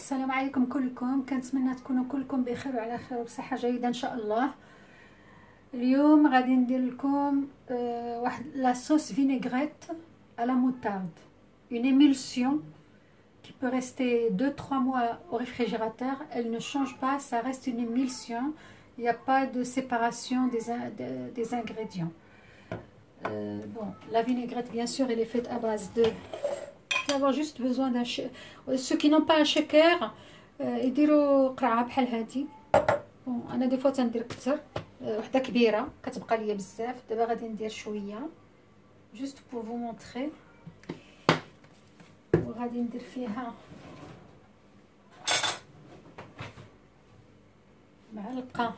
السلام عليكم كلكم. كنتمنى تكونوا كلكم بخير وعلى خير وبصحه جيده ان شاء الله. اليوم غادي ندير لكم واحد لا صوص فينيغريت à la moutarde, une émulsion qui peut rester 2-3 mois au réfrigérateur. Elle ne change pas, ça reste une émulsion. Il n'y a pas de séparation des ingrédients. Bon, la vinaigrette bien sûr elle est faite à base de avoir juste besoin d'un ceux qui n'ont pas un shaker يديروا قرعه بحال هذه. بون انا دي فوا تندير كثر، وحده كبيره كتبقى ليا بزاف. دابا غادي ندير شويه جوست بور فو مونطري، وغادي ندير فيها معلقه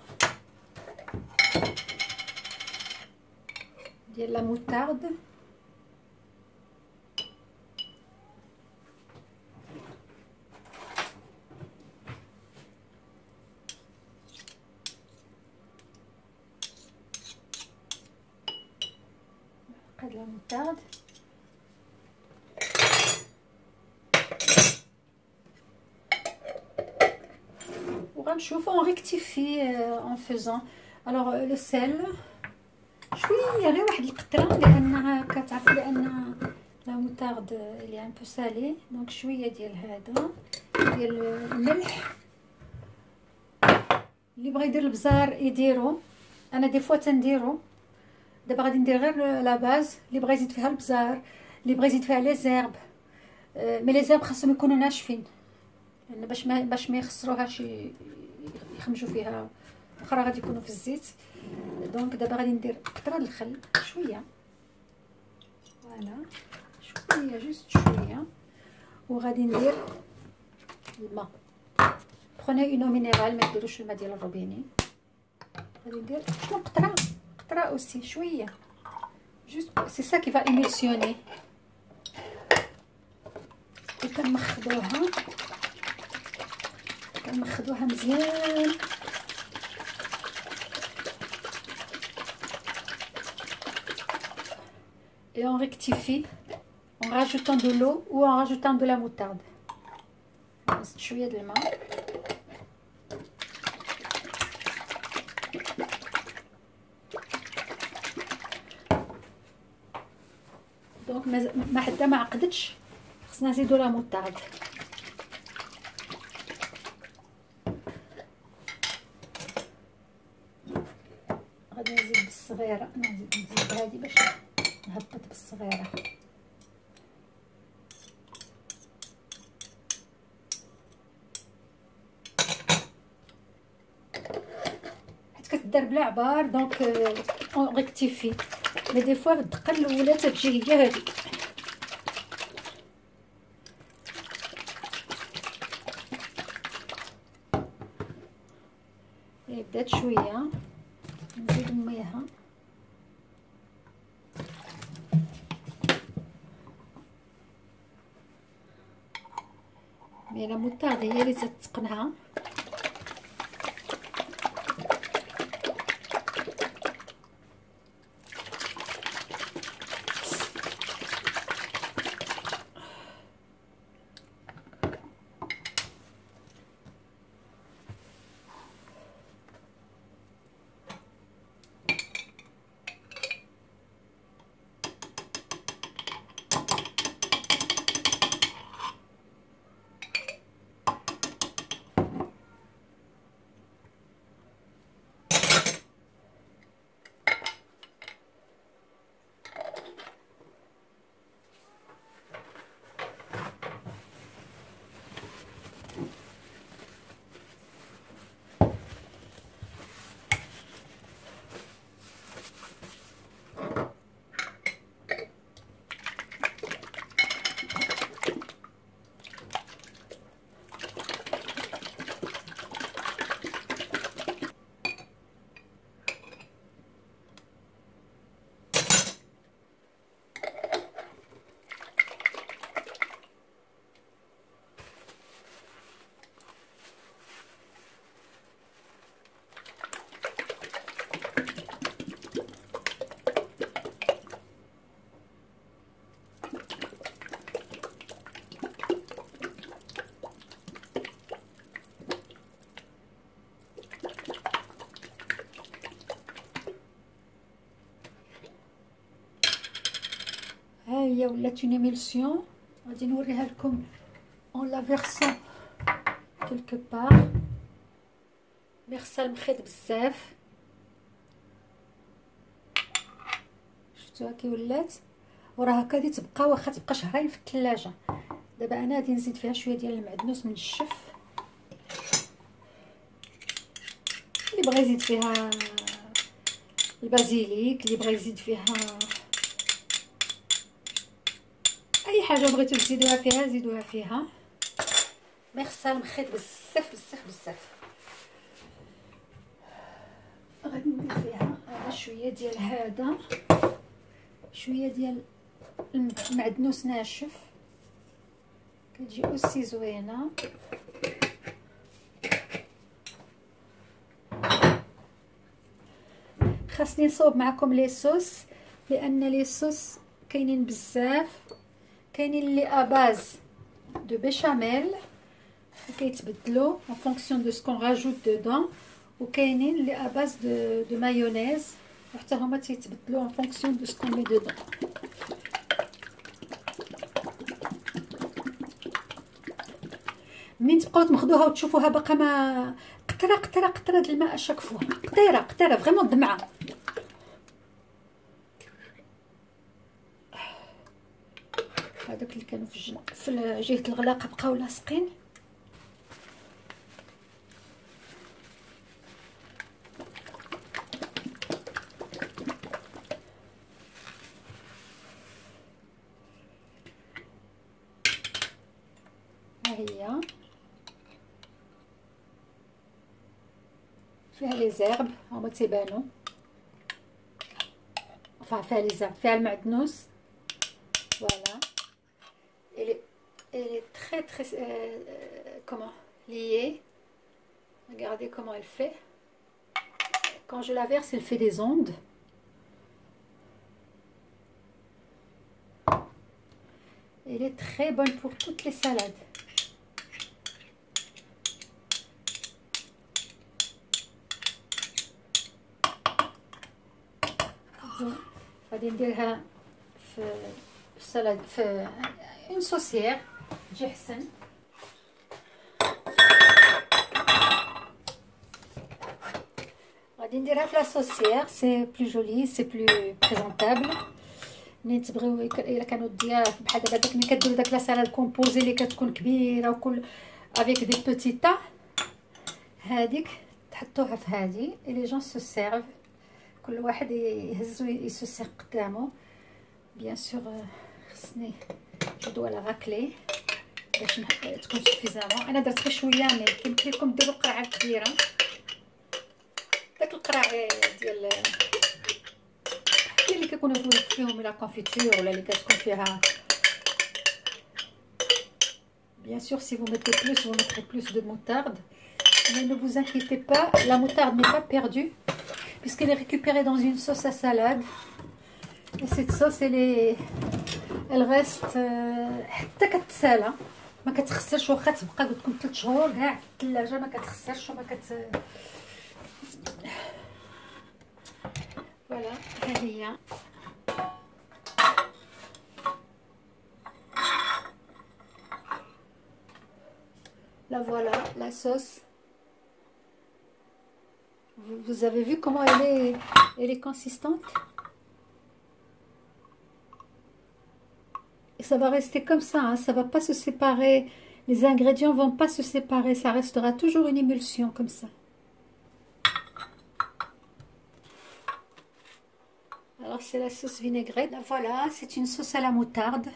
ديال لا موتارد. de la moutarde. وغنشوف on rectifie en faisant. alors le sel شويه، غير واحد القطره، لانها كتعرفوا لان لا موتارد اللي ان بو سالي، دونك شويه ديال هذا ديال الملح. اللي بغى يدير البزار يديرو، انا دي فوا تنديرو. دابا غادي ندير غير لا باز. اللي بغى يزيد فيها البزار، اللي بغى يزيد فيها لي زيرب، مي لي زيرب خاصهم يكونوا ناشفين، لان باش ما يخسروهاش يخمجوا فيها، اخرى غادي يكونوا في الزيت. دونك دابا غادي ندير قطره الخل شويه، فوالا شويه جوست شويه، وغادي ندير الماء. بخوني اون مينيرال، ما ديروش الماء ديال الروبيني. غادي ندير شنو قطره اوسي شويه جوست، سي سا كي فا ايميلسيوني. كنمخدوها مزيان. et on rectifie en rajoutant de l'eau ou en rajoutant de la moutarde. نزيد شويه د الماء. دونك ما حتى ما عقدتش، خصنا نزيدو لا موطارد. غادي نزيد بالصغيره، نزيد هذه باش نهبط بالصغيره. حيت كتدار بلا عبار، دونك اون ريكتيفي. مي دي فوا الدقه الاولى تتجي هي هذه. بدات شويه نزيد ميها. مي لا موطارد هي اللي تتقنها. هي ولات اون ايميلسيون. غادي نوريها لكم اون لا فيرسون كيلكو بار. مغسل مخيط بزاف، شفتوها كي ولات، وراه هكا غادي تبقى، واخا تبقى شهرين في الثلاجه. دابا انا غادي نزيد فيها شويه ديال المعدنوس منشف، اللي بغى يزيد فيها البازيليك، اللي بغى يزيد فيها اي حاجه بغيتو تزيدوها فيها زيدوها فيها. مغسل مخيط بزاف بزاف بزاف. غادي ندير فيها هذا شويه ديال هذا، شويه ديال المعدنوس ناشف، كتجي اوسي زوينه. خاصني نصوب معكم لي صوص، لان لي صوص كاينين بزاف. كاينين لي اباز دو بيشاميل كيتبدلوا en fonction de ce qu'on rajoute dedans، وكاينين لي اباز دو مايونيز وحتى هما تيتبدلوا en fonction de ce qu'on met dedans. منين تبقاو تمخدوها وتشوفوها باقا ما قطره قطره قطره د الماء اشكفوها، قطيره قطيره فريمون دمعه. هذوك اللي كانوا في جهه الغلاقه بقاو لاصقين. ها هي فيها لي زيرب هما تيبانو، فيها لي زيرب، فيها المعدنوس. Voilà, elle est très très comment liée. Regardez comment elle fait. Quand je la verse, elle fait des ondes. Elle est très bonne pour toutes les salades. غادي نديرها في السلاد في اون صوصيير تجي حسن. غادي نديرها في لا صوصيير، سي بلو جولي، سي بلو بريزونطابل. ملي تبغيو الا كانوا الضياف بحال دابا داك ملي كديروا داك لا سالاد كومبوزي اللي كتكون كبيره وكل افيك دي بوتيتا، هذيك تحطوها في هذه اي لي جون سو سيرف، كل واحد يهزو يسوسيغ قدامه. بيان سور خصني نجدو على غاكلي باش تكون سوفيزامون. انا درت غير شويه، مي كيمكن لكم ديروا قرعه كبيره، داك القرع ديال اللي كيكونوا فيهم لا كونفيتور ولا اللي كتكون فيها. بيان سور سي vous mettez plus vous mettrez plus de moutarde, mais ne vous inquiétez pas, la moutarde n'est pas perdue puisqu'elle est récupérée dans une sauce à salade. Et cette sauce elle reste حتى كتسالى، ما كتخسرش، واخا تبقى قلت لكم 3 شهور كاع في الثلاجه ما كتخسرش وما كت. فوالا ها هي. La voilà, la sauce. Vous avez vu comment elle est consistante? Et ça va rester comme ça, hein, ça va pas se séparer. Les ingrédients vont pas se séparer, ça restera toujours une émulsion comme ça. Alors c'est la sauce vinaigrette. Voilà, c'est une sauce à la moutarde,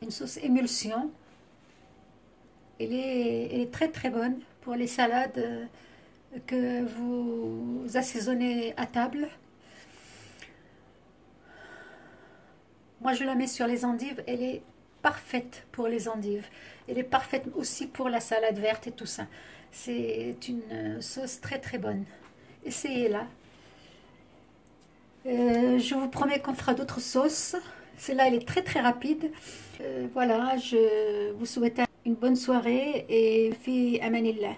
une sauce émulsion. Elle est très très bonne pour les salades que vous assaisonnez à table. Moi je la mets sur les endives, elle est parfaite pour les endives. Elle est parfaite aussi pour la salade verte et tout ça. C'est une sauce très très bonne. Essayez-la. Je vous promets qu'on fera d'autres sauces. Celle-là elle est très très rapide. Voilà, je vous souhaite une bonne soirée et fi amanillah.